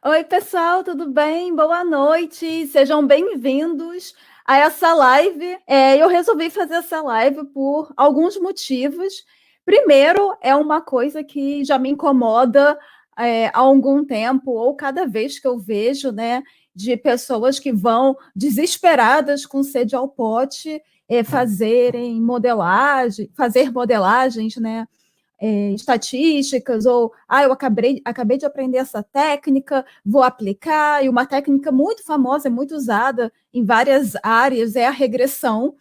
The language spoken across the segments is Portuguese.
Oi, pessoal, tudo bem? Boa noite, sejam bem-vindos a essa live. Eu resolvi fazer essa live por alguns motivos. Primeiro, é uma coisa que já me incomoda há algum tempo, ou cada vez que eu vejo, né, de pessoas que vão desesperadas com sede ao pote, fazer modelagens, né? Estatísticas, ou eu acabei de aprender essa técnica, vou aplicar, e uma técnica muito famosa, muito usada em várias áreas, é a regressão.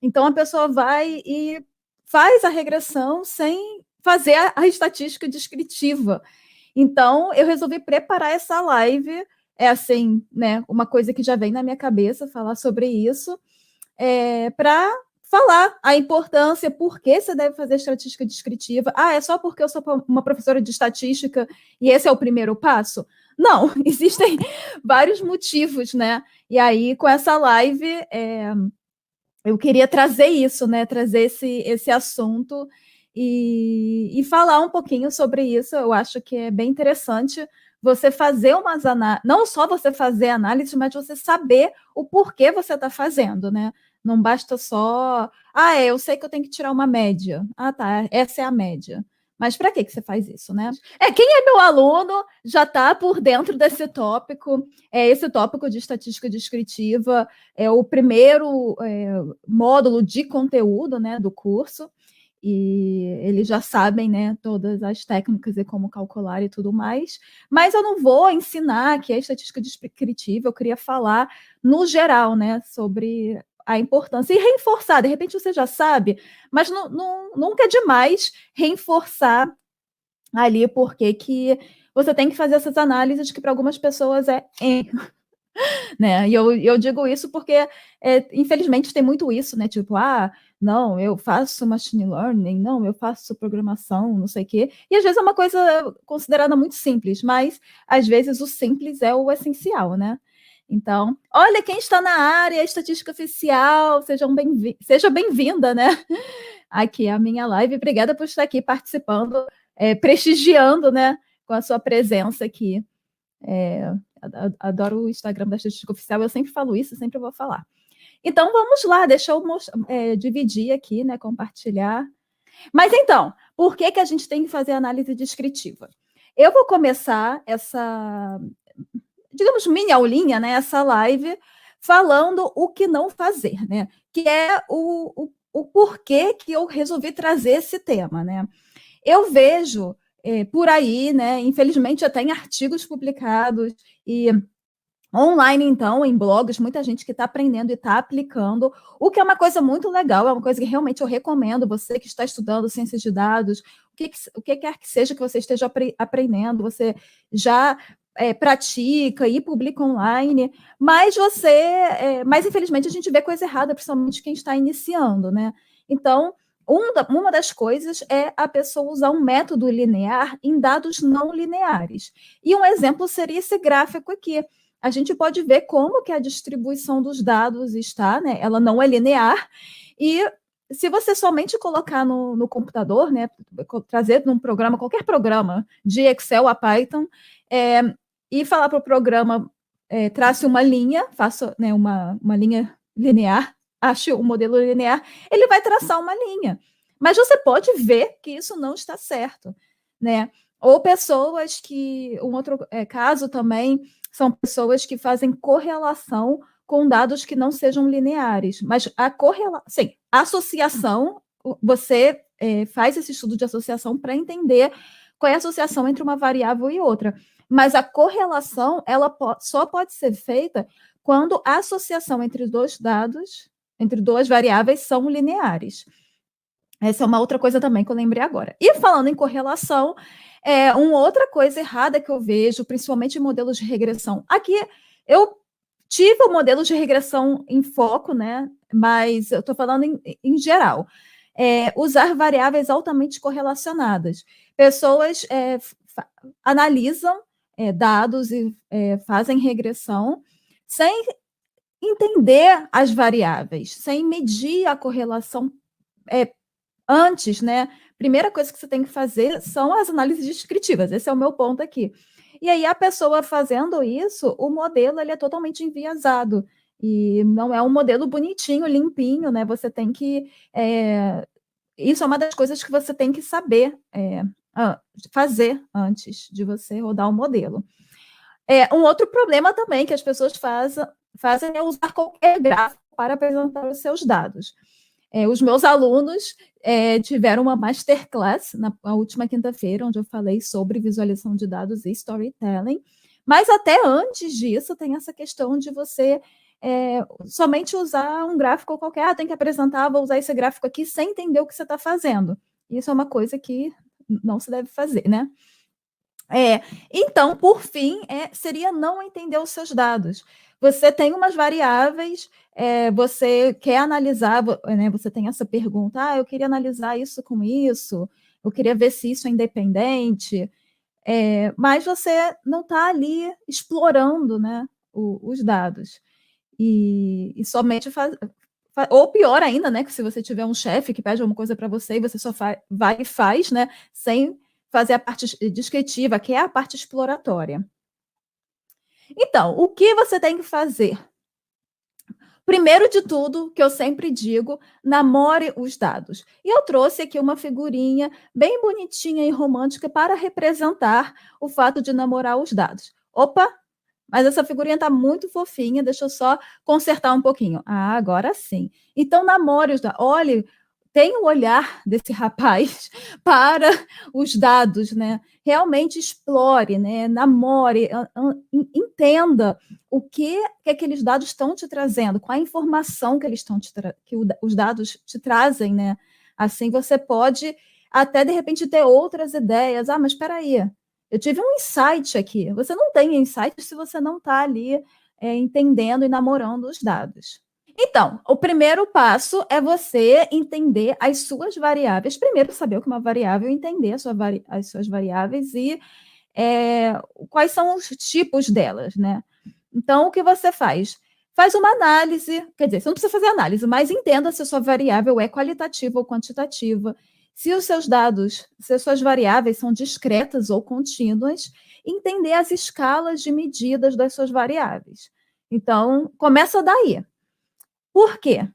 Então a pessoa vai e faz a regressão sem fazer a estatística descritiva. Então eu resolvi preparar essa live, é assim, né, uma coisa que já vem na minha cabeça, falar sobre isso, para falar a importância, por que você deve fazer estatística descritiva. É só porque eu sou uma professora de estatística e esse é o primeiro passo? Não, existem vários motivos, né? E aí, com essa live, eu queria trazer isso, né? Trazer esse assunto e falar um pouquinho sobre isso. Eu acho que é bem interessante você fazer umas análises, não só você fazer análise, mas você saber o porquê você está fazendo, né? Não basta só, eu sei que eu tenho que tirar uma média. Tá, essa é a média. Mas para que você faz isso, né? Quem é meu aluno já está por dentro desse tópico, esse tópico de estatística descritiva é o primeiro módulo de conteúdo, né, do curso, e eles já sabem, né, todas as técnicas e como calcular e tudo mais, mas eu não vou ensinar que é estatística descritiva, eu queria falar no geral, né, sobre a importância e reforçar, de repente você já sabe, mas nunca é demais reforçar ali porque que você tem que fazer essas análises que para algumas pessoas né? E eu digo isso porque, infelizmente, tem muito isso, né? Tipo, não, eu faço machine learning, não, eu faço programação, não sei o quê. E às vezes é uma coisa considerada muito simples, mas às vezes o simples é o essencial, né? Então, olha quem está na área, estatística oficial, seja bem-vinda, né? Aqui é a minha live. Obrigada por estar aqui participando, prestigiando, né? Com a sua presença aqui. Adoro o Instagram da Estatística Oficial, eu sempre falo isso, sempre vou falar. Então, vamos lá, deixa eu dividir aqui, né, compartilhar. Mas então, por que a gente tem que fazer análise descritiva? Eu vou começar essa, digamos, mini aulinha, né, essa live, falando o que não fazer, né, que é o porquê que eu resolvi trazer esse tema, né. Eu vejo por aí, né, infelizmente até em artigos publicados e online, então, em blogs, muita gente que está aprendendo e está aplicando, o que é uma coisa muito legal, é uma coisa que realmente eu recomendo, você que está estudando ciências de dados, o que quer que seja que você esteja aprendendo, você já pratica e publica online, mas infelizmente a gente vê coisa errada, principalmente quem está iniciando, né? Então, uma das coisas é a pessoa usar um método linear em dados não lineares. E um exemplo seria esse gráfico aqui. A gente pode ver como que a distribuição dos dados está, né? Ela não é linear, e se você somente colocar no computador, né, trazer num programa, qualquer programa, de Excel a Python, e falar para o programa, trace uma linha, faça, né, uma linha linear, ache um modelo linear, ele vai traçar uma linha. Mas você pode ver que isso não está certo, né? Ou pessoas que, um outro caso também, são pessoas que fazem correlação com dados que não sejam lineares, mas sim, associação, você faz esse estudo de associação para entender qual é a associação entre uma variável e outra, mas a correlação ela só pode ser feita quando a associação entre dois dados, entre duas variáveis, são lineares. Essa é uma outra coisa também que eu lembrei agora. E falando em correlação, uma outra coisa errada que eu vejo, principalmente em modelos de regressão. Aqui eu tive o modelo de regressão em foco, né? Mas eu estou falando em geral. Usar variáveis altamente correlacionadas. Pessoas analisam dados e fazem regressão sem entender as variáveis, sem medir a correlação antes, né? Primeira coisa que você tem que fazer são as análises descritivas. Esse é o meu ponto aqui. E aí a pessoa fazendo isso, o modelo ele é totalmente enviesado, e não é um modelo bonitinho, limpinho, né, você tem que, isso é uma das coisas que você tem que saber, fazer antes de você rodar o modelo. Um outro problema também que as pessoas fazem é usar qualquer gráfico para apresentar os seus dados. Os meus alunos tiveram uma masterclass na última quinta-feira, onde eu falei sobre visualização de dados e storytelling, mas até antes disso tem essa questão de você somente usar um gráfico qualquer, tem que apresentar, vou usar esse gráfico aqui sem entender o que você está fazendo. Isso é uma coisa que não se deve fazer, né? Então, por fim, seria não entender os seus dados. Você tem umas variáveis, você quer analisar, né, você tem essa pergunta, eu queria analisar isso com isso, eu queria ver se isso é independente, mas você não está ali explorando, né, os dados. E somente ou pior ainda, né, que se você tiver um chefe que pede alguma coisa para você e você só vai e faz, né, sem fazer a parte descritiva, que é a parte exploratória. Então, o que você tem que fazer? Primeiro de tudo, que eu sempre digo, namore os dados. E eu trouxe aqui uma figurinha bem bonitinha e romântica para representar o fato de namorar os dados. Opa, mas essa figurinha está muito fofinha, deixa eu só consertar um pouquinho. Agora sim. Então, namore os dados. Olhe, tenha o olhar desse rapaz para os dados, né? Realmente explore, né? Namore, entenda o que aqueles dados estão te trazendo, qual a informação que eles estão os dados te trazem, né? Assim você pode até de repente ter outras ideias. Mas espera aí, eu tive um insight aqui. Você não tem insight se você não está ali entendendo e namorando os dados. Então, o primeiro passo é você entender as suas variáveis. Primeiro, saber o que é uma variável, entender as suas variáveis e quais são os tipos delas, né? Então, o que você faz? Faz uma análise, quer dizer, você não precisa fazer análise, mas entenda se a sua variável é qualitativa ou quantitativa, se os seus dados, se as suas variáveis são discretas ou contínuas, entender as escalas de medidas das suas variáveis. Então, começa daí. Por quê?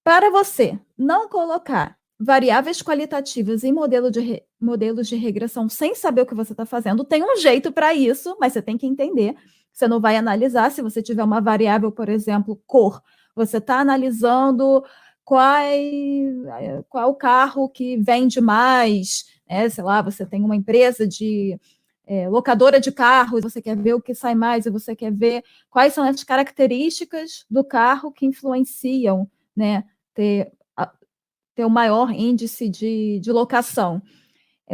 Para você não colocar variáveis qualitativas em modelos de regressão sem saber o que você está fazendo, tem um jeito para isso, mas você tem que entender. Você não vai analisar se você tiver uma variável, por exemplo, cor. Você está analisando qual o carro que vende mais, né? Sei lá, você tem uma empresa de locadora de carros, você quer ver o que sai mais, e você quer ver quais são as características do carro que influenciam, né, ter o maior índice de locação.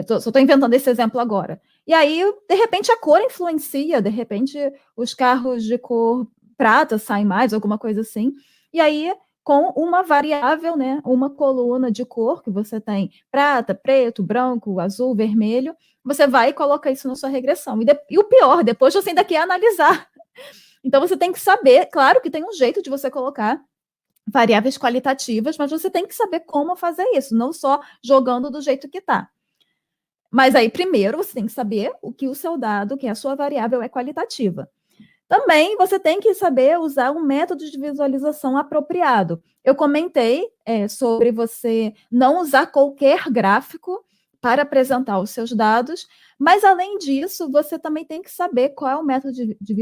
Só estou inventando esse exemplo agora. E aí, de repente, a cor influencia, de repente, os carros de cor prata saem mais, alguma coisa assim. E aí, com uma variável, né, uma coluna de cor, que você tem prata, preto, branco, azul, vermelho, você vai e coloca isso na sua regressão. E o pior, depois você ainda quer analisar. Então, você tem que saber, claro que tem um jeito de você colocar variáveis qualitativas, mas você tem que saber como fazer isso, não só jogando do jeito que está. Mas aí, primeiro, você tem que saber o que o seu dado, que é a sua variável, é qualitativa. Também você tem que saber usar um método de visualização apropriado. Eu comentei sobre você não usar qualquer gráfico para apresentar os seus dados, mas, além disso, você também tem que saber qual é o método de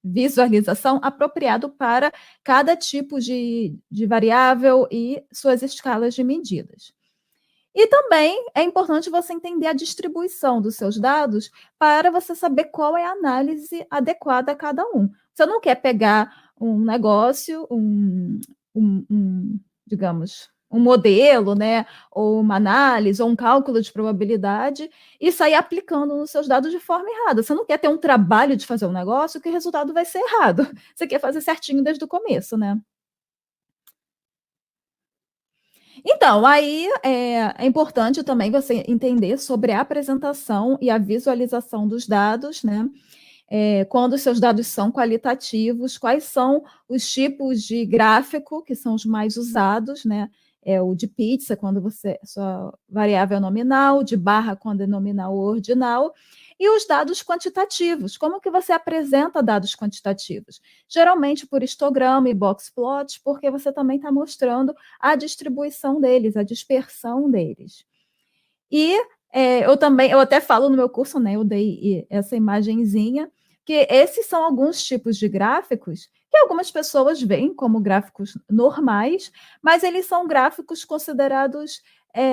visualização apropriado para cada tipo de variável e suas escalas de medidas. E também é importante você entender a distribuição dos seus dados para você saber qual é a análise adequada a cada um. Você não quer pegar um negócio, digamos, um modelo, né, ou uma análise, ou um cálculo de probabilidade, e sair aplicando nos seus dados de forma errada. Você não quer ter um trabalho de fazer um negócio que o resultado vai ser errado. Você quer fazer certinho desde o começo, né? Então, aí é importante também você entender sobre a apresentação e a visualização dos dados, né? Quando os seus dados são qualitativos, quais são os tipos de gráfico que são os mais usados, né? O de pizza, quando sua variável é nominal, de barra, quando é nominal ou ordinal. E os dados quantitativos, como que você apresenta dados quantitativos? Geralmente por histograma e box plot, porque você também está mostrando a distribuição deles, a dispersão deles. E eu até falo no meu curso, né? Eu dei essa imagenzinha, que esses são alguns tipos de gráficos que algumas pessoas veem como gráficos normais, mas eles são gráficos considerados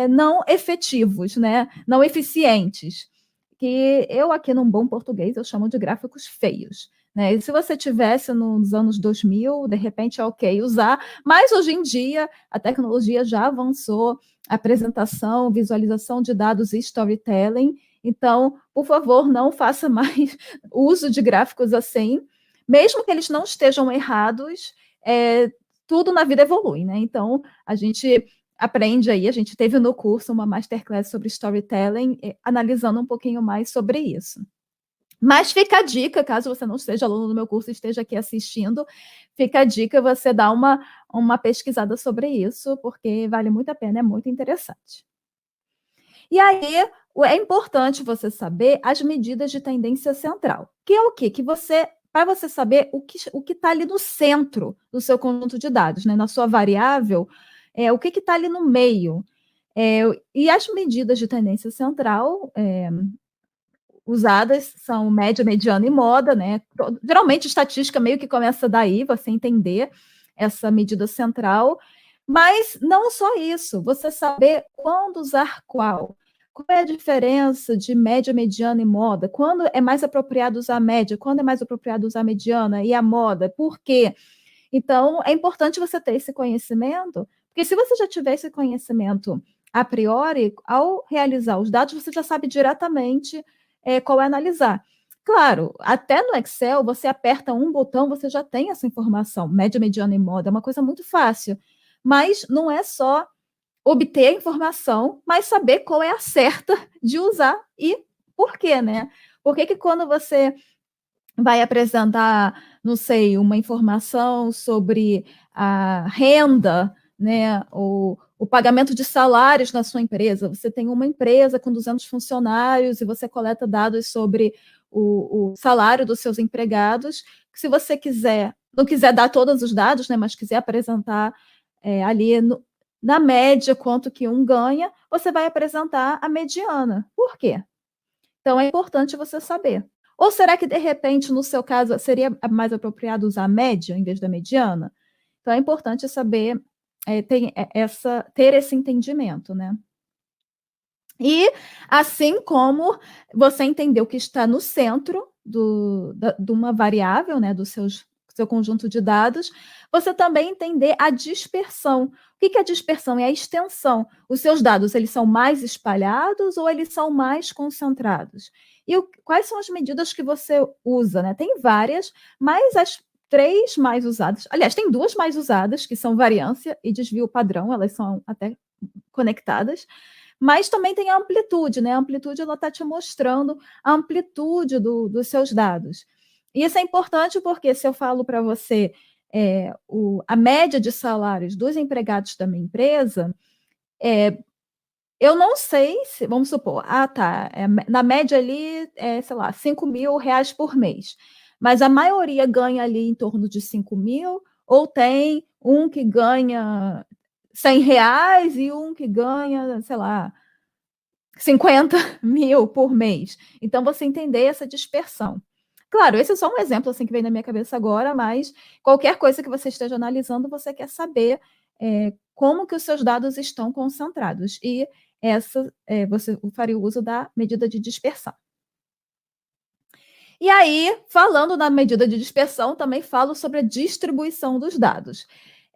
não efetivos, né? Não eficientes. Que eu, aqui num bom português, eu chamo de gráficos feios. Né? E se você tivesse nos anos 2000, de repente é ok usar, mas hoje em dia a tecnologia já avançou, apresentação, visualização de dados e storytelling. Então, por favor, não faça mais uso de gráficos assim, mesmo que eles não estejam errados, tudo na vida evolui, né? Então, a gente aprende aí, a gente teve no curso uma masterclass sobre storytelling, analisando um pouquinho mais sobre isso. Mas fica a dica, caso você não seja aluno do meu curso e esteja aqui assistindo, fica a dica você dar uma pesquisada sobre isso, porque vale muito a pena, é muito interessante. E aí, é importante você saber as medidas de tendência central, que é o quê? Que você, para você saber o que está ali no centro do seu conjunto de dados, né? Na sua variável, o que está ali no meio. E as medidas de tendência central usadas são média, mediana e moda, né? Geralmente, estatística meio que começa daí, você entender essa medida central, mas não só isso, você saber quando usar qual. Qual é a diferença de média, mediana e moda? Quando é mais apropriado usar a média? Quando é mais apropriado usar a mediana e a moda? Por quê? Então, é importante você ter esse conhecimento, porque se você já tiver esse conhecimento a priori, ao realizar os dados, você já sabe diretamente qual é analisar. Claro, até no Excel, você aperta um botão, você já tem essa informação, média, mediana e moda, é uma coisa muito fácil. Mas não é só obter a informação, mas saber qual é a certa de usar e por quê, né? Por que quando você vai apresentar, não sei, uma informação sobre a renda, né, o pagamento de salários na sua empresa. Você tem uma empresa com 200 funcionários e você coleta dados sobre o salário dos seus empregados. Se você não quiser dar todos os dados, né, mas quiser apresentar ali na média quanto que um ganha, você vai apresentar a mediana. Por quê? Então, é importante você saber. Ou será que, de repente, no seu caso, seria mais apropriado usar a média em vez da mediana? Então, é importante saber, ter esse entendimento, né? E, assim como você entendeu que está no centro de uma variável, né, do seu conjunto de dados, você também entender a dispersão. O que é a dispersão? É a extensão. Os seus dados, eles são mais espalhados ou eles são mais concentrados? E quais são as medidas que você usa, né? Tem várias, mas as 3 mais usadas, aliás, tem 2 mais usadas, que são variância e desvio padrão, elas são até conectadas, mas também tem a amplitude, né? A amplitude, ela está te mostrando a amplitude dos seus dados. E isso é importante porque se eu falo para você a média de salários dos empregados da minha empresa, eu não sei se, vamos supor, na média ali, sei lá, R$ 5.000 por mês, mas a maioria ganha ali em torno de 5.000, ou tem um que ganha R$ 100 e um que ganha, sei lá, 50.000 por mês. Então, você entender essa dispersão. Claro, esse é só um exemplo assim que vem na minha cabeça agora, mas qualquer coisa que você esteja analisando, você quer saber como que os seus dados estão concentrados. E você faria o uso da medida de dispersão. E aí, falando na medida de dispersão, também falo sobre a distribuição dos dados.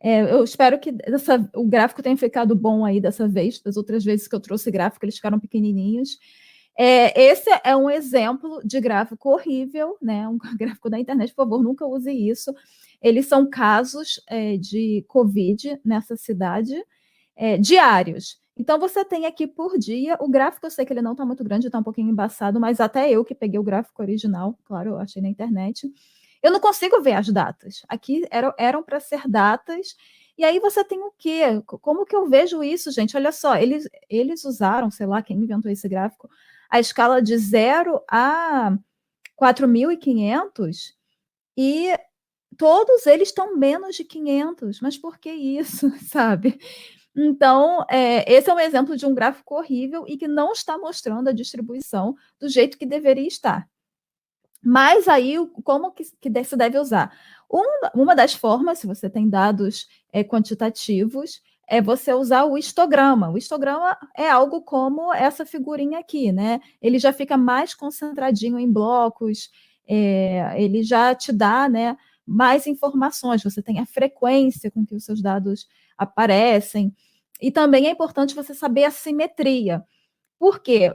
Eu espero que o gráfico tenha ficado bom aí dessa vez. Das outras vezes que eu trouxe gráfico, eles ficaram pequenininhos. Esse é um exemplo de gráfico horrível, né? Um gráfico da internet, por favor, nunca use isso. Eles são casos de Covid nessa cidade, diários. Então, você tem aqui por dia, o gráfico, eu sei que ele não está muito grande, está um pouquinho embaçado, mas até eu que peguei o gráfico original, claro, eu achei na internet, eu não consigo ver as datas. Aqui eram para ser datas, e aí você tem o quê? Como que eu vejo isso, gente? Olha só, eles usaram, sei lá, quem inventou esse gráfico, a escala de 0 a 4.500 e todos eles estão menos de 500. Mas por que isso, sabe? Então, esse é um exemplo de um gráfico horrível e que não está mostrando a distribuição do jeito que deveria estar. Mas aí, como que se deve usar? Uma das formas, se você tem dados quantitativos, é você usar o histograma. O histograma é algo como essa figurinha aqui, né? Ele já fica mais concentradinho em blocos, ele já te dá, né, mais informações. Você tem a frequência com que os seus dados aparecem. E também é importante você saber a simetria. Porque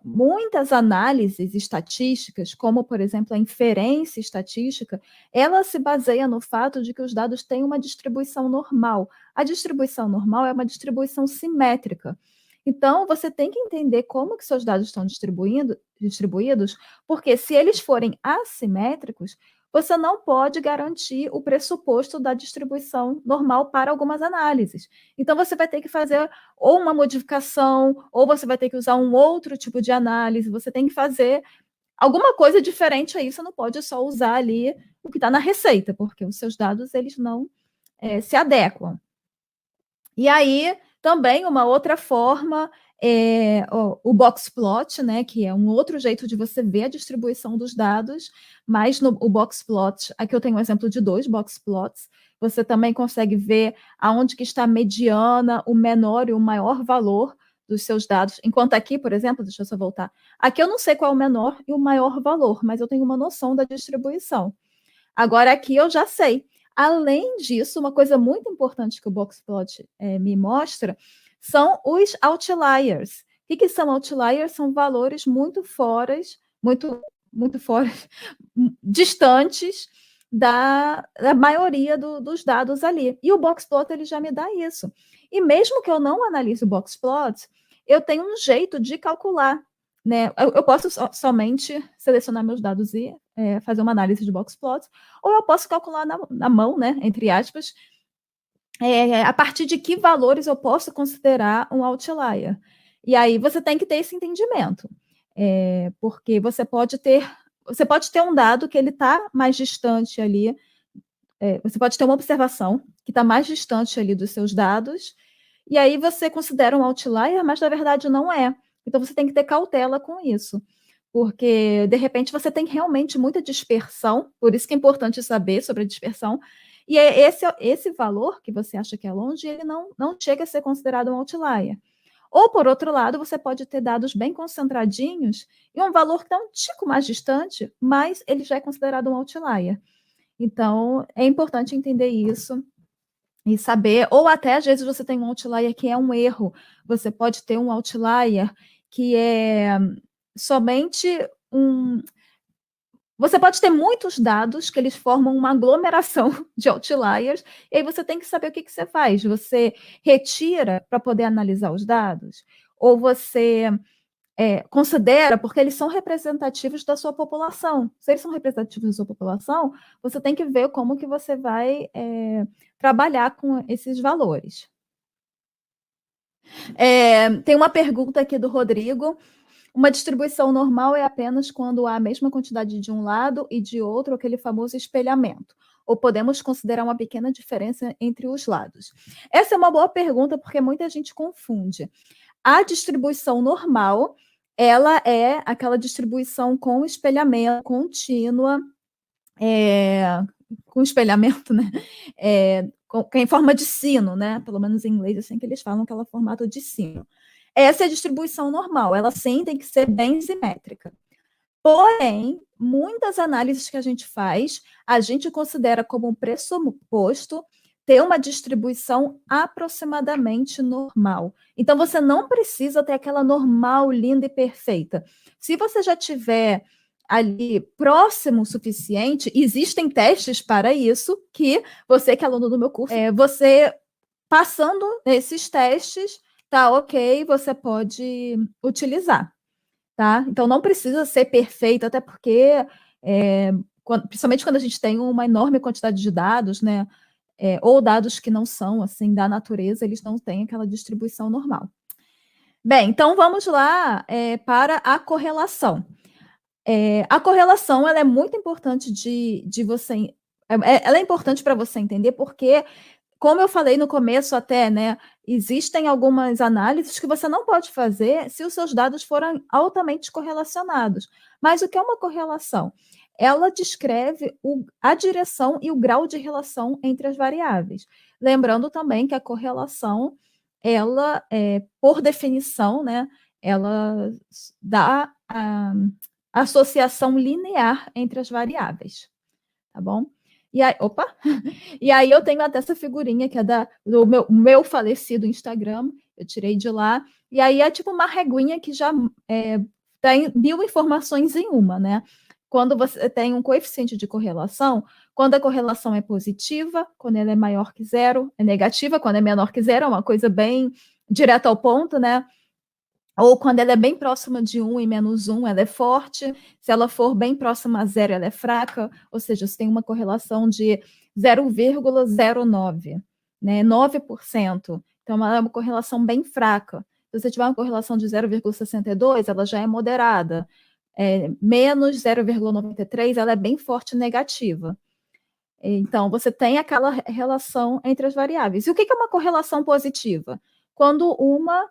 muitas análises estatísticas, como, por exemplo, a inferência estatística, ela se baseia no fato de que os dados têm uma distribuição normal. A distribuição normal é uma distribuição simétrica. Então, você tem que entender como que seus dados estão distribuídos, porque se eles forem assimétricos, você não pode garantir o pressuposto da distribuição normal para algumas análises. Então, você vai ter que fazer ou uma modificação, ou você vai ter que usar um outro tipo de análise, você tem que fazer alguma coisa diferente aí, você não pode só usar ali o que está na receita, porque os seus dados, eles não se adequam. E aí, também, uma outra forma é o box plot, né, que é um outro jeito de você ver a distribuição dos dados, mas o box plot, aqui eu tenho um exemplo de 2 box plots, você também consegue ver aonde que está a mediana, o menor e o maior valor dos seus dados, enquanto aqui, por exemplo, deixa eu só voltar, aqui eu não sei qual é o menor e o maior valor, mas eu tenho uma noção da distribuição. Agora aqui eu já sei. Além disso, uma coisa muito importante que o Boxplot me mostra são os outliers. O que são outliers? São valores muito fora, distantes da maioria dos dados ali. E o Boxplot ele já me dá isso. E mesmo que eu não analise o Boxplot, eu tenho um jeito de calcular, né? Eu posso somente selecionar meus dados e fazer uma análise de Boxplot, ou eu posso calcular na mão, né, entre aspas, a partir de que valores eu posso considerar um outlier. E aí você tem que ter esse entendimento, porque você pode ter um dado que ele está mais distante ali, você pode ter uma observação que está mais distante ali dos seus dados, e aí você considera um outlier, mas na verdade não é. Então você tem que ter cautela com isso, porque de repente você tem realmente muita dispersão, por isso que é importante saber sobre a dispersão, e esse valor que você acha que é longe, ele não chega a ser considerado um outlier. Ou, por outro lado, você pode ter dados bem concentradinhos e um valor que está um tico mais distante, mas ele já é considerado um outlier. Então, é importante entender isso e saber, ou até às vezes você tem um outlier que é um erro, você pode ter um outlier que é somente você pode ter muitos dados que eles formam uma aglomeração de outliers, e aí você tem que saber o que você faz. Você retira para poder analisar os dados? Ou você considera, porque eles são representativos da sua população. Se eles são representativos da sua população, você tem que ver como que você vai trabalhar com esses valores. Tem uma pergunta aqui do Rodrigo. Uma distribuição normal é apenas quando há a mesma quantidade de um lado e de outro, aquele famoso espelhamento. Ou podemos considerar uma pequena diferença entre os lados? Essa é uma boa pergunta, porque muita gente confunde. A distribuição normal, ela é aquela distribuição com espelhamento contínua, com espelhamento, né? Em forma de sino, né? Pelo menos em inglês, assim que eles falam, aquela formato de sino. Essa é a distribuição normal, ela sim tem que ser bem simétrica. Porém, muitas análises que a gente faz, a gente considera como um pressuposto ter uma distribuição aproximadamente normal. Então, você não precisa ter aquela normal, linda e perfeita. Se você já tiver ali próximo o suficiente, existem testes para isso, que você que é aluno do meu curso, você passando esses testes, tá ok, você pode utilizar, tá? Então, não precisa ser perfeito, até porque, principalmente quando a gente tem uma enorme quantidade de dados, né, ou dados que não são, assim, da natureza, eles não têm aquela distribuição normal. Bem, então vamos lá, para a correlação. A correlação ela é muito importante de você ela é importante para você entender, porque, como eu falei no começo até, né, existem algumas análises que você não pode fazer se os seus dados forem altamente correlacionados. Mas o que é uma correlação? Ela descreve a direção e o grau de relação entre as variáveis. Lembrando também que a correlação, ela, por definição, né, ela dá a associação linear entre as variáveis, tá bom? E aí, opa! E aí eu tenho até essa figurinha que é do meu falecido Instagram, eu tirei de lá, e aí é tipo uma reguinha que já tem 1000 informações em uma, né? Quando você tem um coeficiente de correlação, quando a correlação é positiva, quando ela é maior que zero, é negativa, quando é menor que zero, é uma coisa bem direta ao ponto, né? Ou quando ela é bem próxima de 1 e menos 1, ela é forte. Se ela for bem próxima a zero, ela é fraca. Ou seja, você tem uma correlação de 0,09, né? 9%. Então, ela é uma correlação bem fraca. Se você tiver uma correlação de 0,62, ela já é moderada. Menos 0,93, ela é bem forte negativa. Então, você tem aquela relação entre as variáveis. E o que é uma correlação positiva? Quando uma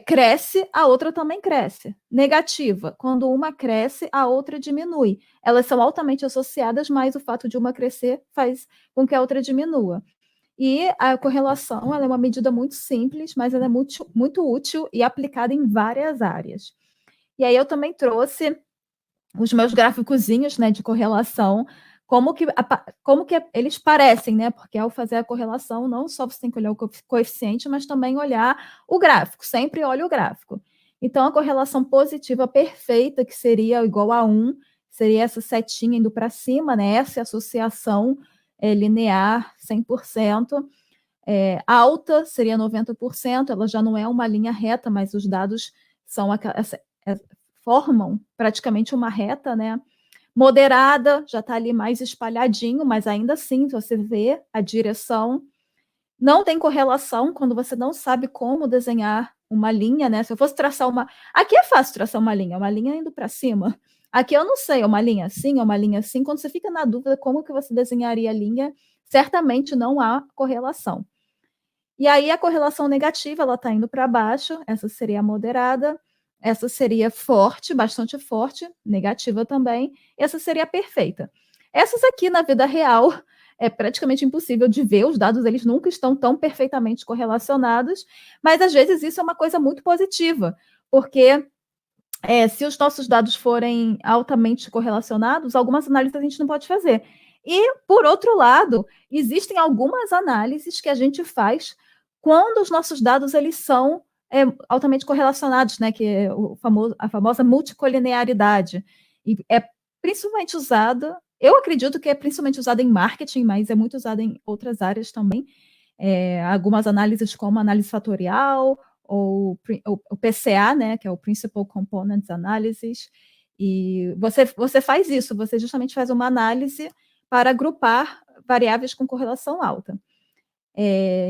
cresce, a outra também cresce. Negativa, quando uma cresce, a outra diminui. Elas são altamente associadas, mas o fato de uma crescer faz com que a outra diminua. E a correlação ela é uma medida muito simples, mas ela é muito, muito útil e aplicada em várias áreas. E aí eu também trouxe os meus gráficozinhos, né, de correlação, como que eles parecem, né? Porque ao fazer a correlação, não só você tem que olhar o coeficiente, mas também olhar o gráfico, sempre olhe o gráfico. Então, a correlação positiva perfeita, que seria igual a 1, seria essa setinha indo para cima, né? Essa associação linear 100%. Alta seria 90%, ela já não é uma linha reta, mas os dados são formam praticamente uma reta, né? Moderada, já está ali mais espalhadinho, mas ainda assim, você vê a direção. Não tem correlação quando você não sabe como desenhar uma linha, né? Se eu fosse traçar uma. Aqui é fácil traçar uma linha indo para cima. Aqui eu não sei, é uma linha assim, é uma linha assim. Quando você fica na dúvida como que você desenharia a linha, certamente não há correlação. E aí a correlação negativa, ela está indo para baixo, essa seria a moderada, essa seria forte, bastante forte, negativa também, essa seria a perfeita. Essas aqui, na vida real, é praticamente impossível de ver, os dados eles nunca estão tão perfeitamente correlacionados, mas às vezes isso é uma coisa muito positiva, porque se os nossos dados forem altamente correlacionados, algumas análises a gente não pode fazer. E, por outro lado, existem algumas análises que a gente faz quando os nossos dados eles são altamente correlacionados, né? Que é a famosa multicolinearidade. E é principalmente usada, eu acredito que é principalmente usada em marketing, mas é muito usada em outras áreas também. Algumas análises como análise fatorial, ou o PCA, né, que é o Principal Components Analysis, e você faz isso, você justamente faz uma análise para agrupar variáveis com correlação alta.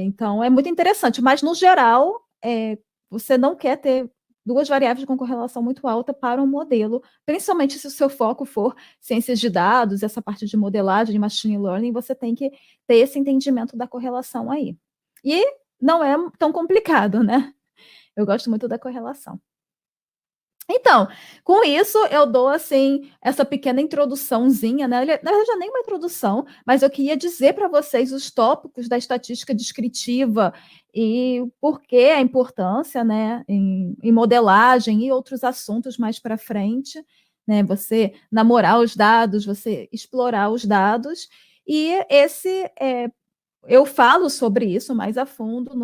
Então, é muito interessante, mas no geral, você não quer ter duas variáveis com correlação muito alta para um modelo, principalmente se o seu foco for ciências de dados, essa parte de modelagem, machine learning, você tem que ter esse entendimento da correlação aí. E não é tão complicado, né? Eu gosto muito da correlação. Então, com isso, eu dou, assim, essa pequena introduçãozinha, né? Na verdade, nem uma introdução, mas eu queria dizer para vocês os tópicos da estatística descritiva e por que a importância, né, em modelagem e outros assuntos mais para frente, né? Você namorar os dados, você explorar os dados, e eu falo sobre isso mais a fundo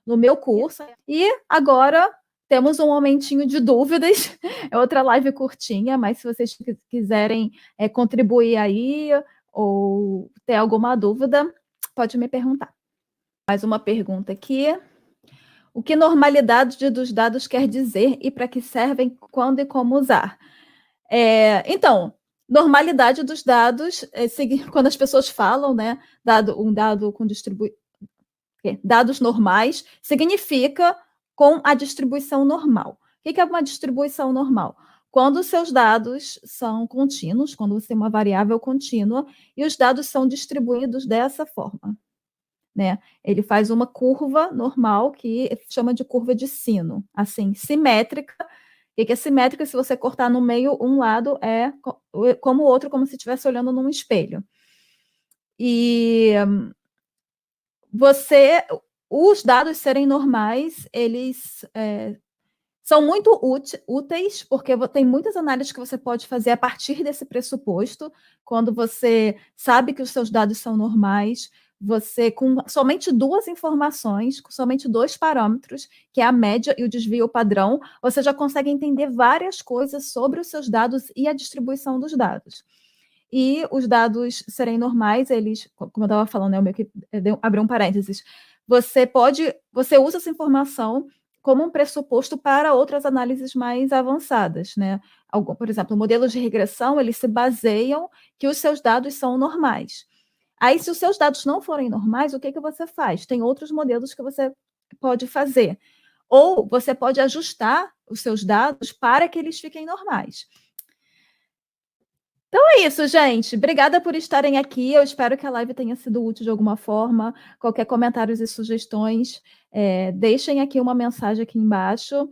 no meu curso. E agora temos um momentinho de dúvidas. É outra live curtinha, mas se vocês quiserem contribuir aí ou ter alguma dúvida, pode me perguntar. Mais uma pergunta aqui. O que normalidade dos dados quer dizer e para que servem, quando e como usar? Então, normalidade dos dados, quando as pessoas falam, né, um dado com dados normais, significa com a distribuição normal. O que é uma distribuição normal? Quando os seus dados são contínuos, quando você tem uma variável contínua, e os dados são distribuídos dessa forma, né? Ele faz uma curva normal, que chama de curva de sino, assim, simétrica. O que é simétrica? Se você cortar no meio, um lado é como o outro, como se estivesse olhando num espelho. E os dados serem normais, eles são muito úteis, porque tem muitas análises que você pode fazer a partir desse pressuposto. Quando você sabe que os seus dados são normais, você, com somente duas informações, com somente dois parâmetros, que é a média e o desvio padrão, você já consegue entender várias coisas sobre os seus dados e a distribuição dos dados. E os dados serem normais, eles, como eu estava falando, né, eu meio que abri um parênteses, você usa essa informação como um pressuposto para outras análises mais avançadas, né? Por exemplo, modelos de regressão, eles se baseiam que os seus dados são normais. Aí, se os seus dados não forem normais, o que você faz? Tem outros modelos que você pode fazer. Ou você pode ajustar os seus dados para que eles fiquem normais. Então é isso, gente. Obrigada por estarem aqui. Eu espero que a live tenha sido útil de alguma forma. Qualquer comentários e sugestões, deixem aqui uma mensagem aqui embaixo.